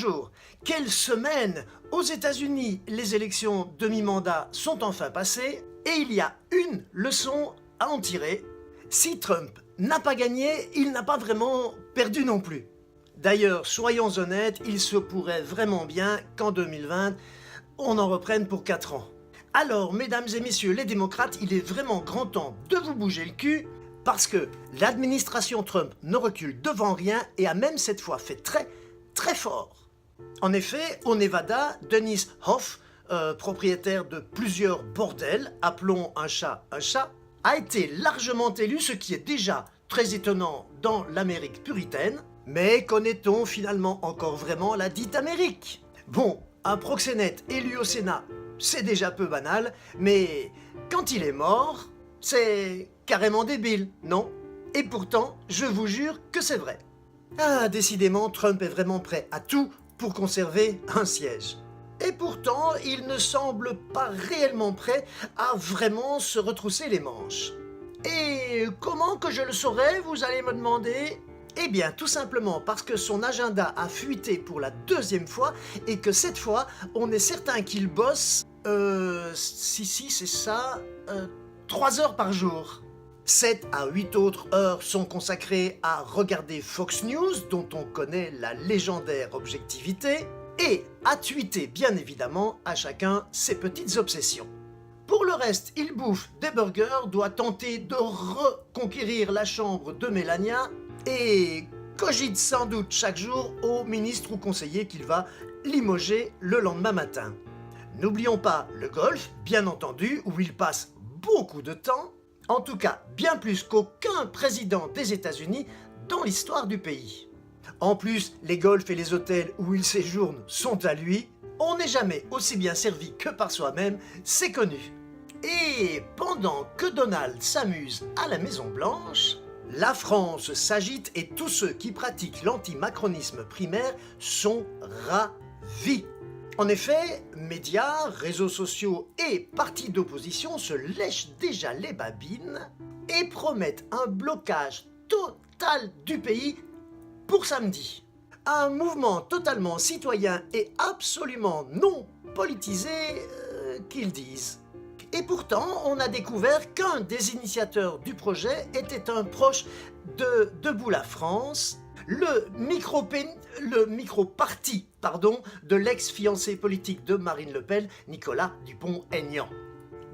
Bonjour, quelle semaine! Aux États-Unis, les élections demi-mandat sont enfin passées et il y a une leçon à en tirer. Si Trump n'a pas gagné, il n'a pas vraiment perdu non plus. D'ailleurs, soyons honnêtes, il se pourrait vraiment bien qu'en 2020, on en reprenne pour 4 ans. Alors, mesdames et messieurs les démocrates, il est vraiment grand temps de vous bouger le cul parce que l'administration Trump ne recule devant rien et a même cette fois fait très fort. En effet, au Nevada, Dennis Hof, propriétaire de plusieurs bordels, appelons un chat, a été largement élu, ce qui est déjà très étonnant dans l'Amérique puritaine. Mais connaît-on finalement encore vraiment la dite Amérique? Bon, un proxénète élu au Sénat, c'est déjà peu banal, mais quand il est mort, c'est carrément débile, non? Et pourtant, je vous jure que c'est vrai. Ah, décidément, Trump est vraiment prêt à tout pour conserver un siège. Et pourtant, il ne semble pas réellement prêt à vraiment se retrousser les manches. Et comment que je le saurais, vous allez me demander? Eh bien, tout simplement parce que son agenda a fuité pour la deuxième fois et que cette fois, on est certain qu'il bosse, si, c'est ça, 3 heures par jour. 7 à 8 autres heures sont consacrées à regarder Fox News, dont on connaît la légendaire objectivité, et à tweeter bien évidemment à chacun ses petites obsessions. Pour le reste, il bouffe des burgers, doit tenter de reconquérir la chambre de Melania et cogite sans doute chaque jour au ministre ou conseiller qu'il va limoger le lendemain matin. N'oublions pas le golf, bien entendu, où il passe beaucoup de temps, en tout cas bien plus qu'aucun président des États-Unis dans l'histoire du pays. En plus, les golfs et les hôtels où il séjourne sont à lui, on n'est jamais aussi bien servi que par soi-même, c'est connu. Et pendant que Donald s'amuse à la Maison-Blanche, la France s'agite et tous ceux qui pratiquent l'antimacronisme primaire sont ravis. En effet, médias, réseaux sociaux et partis d'opposition se lèchent déjà les babines et promettent un blocage total du pays pour samedi. Un mouvement totalement citoyen et absolument non politisé, qu'ils disent. Et pourtant, on a découvert qu'un des initiateurs du projet était un proche de Debout la France, le micro-parti de l'ex-fiancé politique de Marine Le Pen, Nicolas Dupont-Aignan.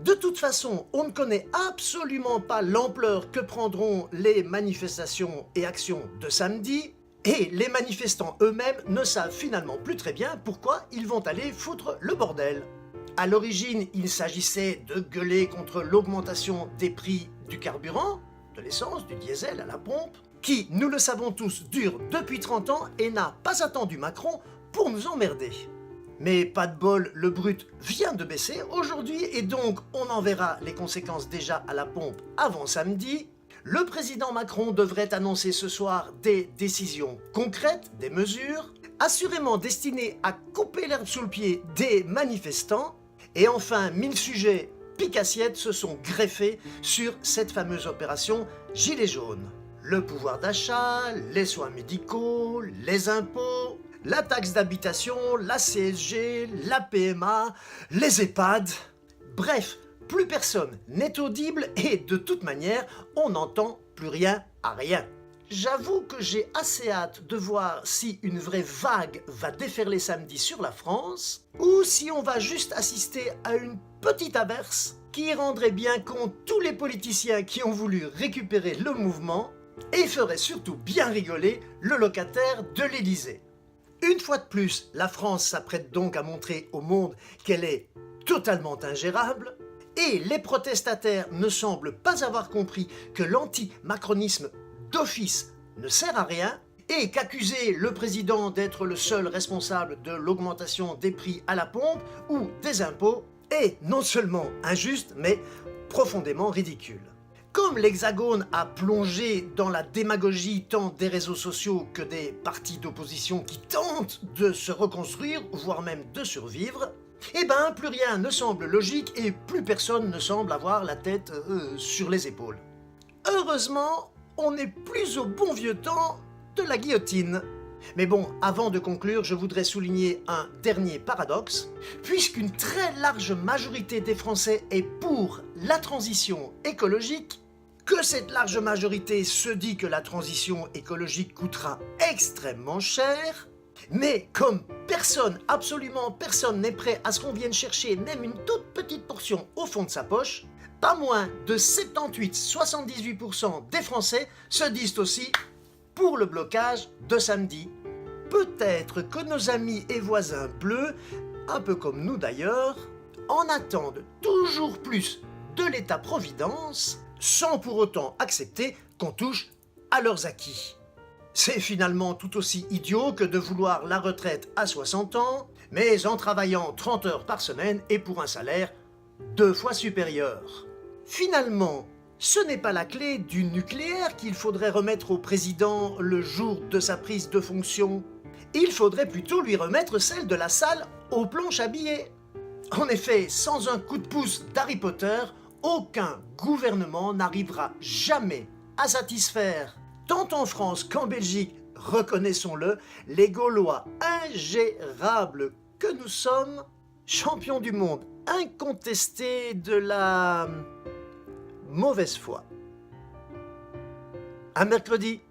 De toute façon, on ne connaît absolument pas l'ampleur que prendront les manifestations et actions de samedi, et les manifestants eux-mêmes ne savent finalement plus très bien pourquoi ils vont aller foutre le bordel. À l'origine, il s'agissait de gueuler contre l'augmentation des prix du carburant, de l'essence, du diesel à la pompe, qui, nous le savons tous, dure depuis 30 ans et n'a pas attendu Macron pour nous emmerder. Mais pas de bol, le brut vient de baisser aujourd'hui et donc on en verra les conséquences déjà à la pompe avant samedi. Le président Macron devrait annoncer ce soir des décisions concrètes, des mesures, assurément destinées à couper l'herbe sous le pied des manifestants. Et enfin, 1000 sujets pique-assiette se sont greffés sur cette fameuse opération Gilets jaunes. Le pouvoir d'achat, les soins médicaux, les impôts, la taxe d'habitation, la CSG, la PMA, les EHPAD. Bref, plus personne n'est audible et de toute manière, on n'entend plus rien à rien. J'avoue que j'ai assez hâte de voir si une vraie vague va déferler samedi sur la France ou si on va juste assister à une petite averse qui rendrait bien compte tous les politiciens qui ont voulu récupérer le mouvement et ferait surtout bien rigoler le locataire de l'Élysée. Une fois de plus, la France s'apprête donc à montrer au monde qu'elle est totalement ingérable et les protestataires ne semblent pas avoir compris que l'anti-macronisme d'office ne sert à rien et qu'accuser le président d'être le seul responsable de l'augmentation des prix à la pompe ou des impôts est non seulement injuste mais profondément ridicule. Comme l'Hexagone a plongé dans la démagogie tant des réseaux sociaux que des partis d'opposition qui tentent de se reconstruire, voire même de survivre, eh ben plus rien ne semble logique et plus personne ne semble avoir la tête sur les épaules. Heureusement, on n'est plus au bon vieux temps de la guillotine. Mais bon, avant de conclure, je voudrais souligner un dernier paradoxe. Puisqu'une très large majorité des Français est pour la transition écologique, que cette large majorité se dit que la transition écologique coûtera extrêmement cher, mais comme personne, absolument personne n'est prêt à ce qu'on vienne chercher même une toute petite portion au fond de sa poche, pas moins de 78-78% des Français se disent aussi pour le blocage de samedi. Peut-être que nos amis et voisins bleus, un peu comme nous d'ailleurs, en attendent toujours plus de l'État-providence, sans pour autant accepter qu'on touche à leurs acquis. C'est finalement tout aussi idiot que de vouloir la retraite à 60 ans, mais en travaillant 30 heures par semaine et pour un salaire 2 fois supérieur. Finalement, ce n'est pas la clé du nucléaire qu'il faudrait remettre au président le jour de sa prise de fonction. Il faudrait plutôt lui remettre celle de la salle aux planches à billets. En effet, sans un coup de pouce d'Harry Potter, aucun gouvernement n'arrivera jamais à satisfaire, tant en France qu'en Belgique, reconnaissons-le, les Gaulois ingérables que nous sommes, champions du monde incontestés de la mauvaise foi. À mercredi.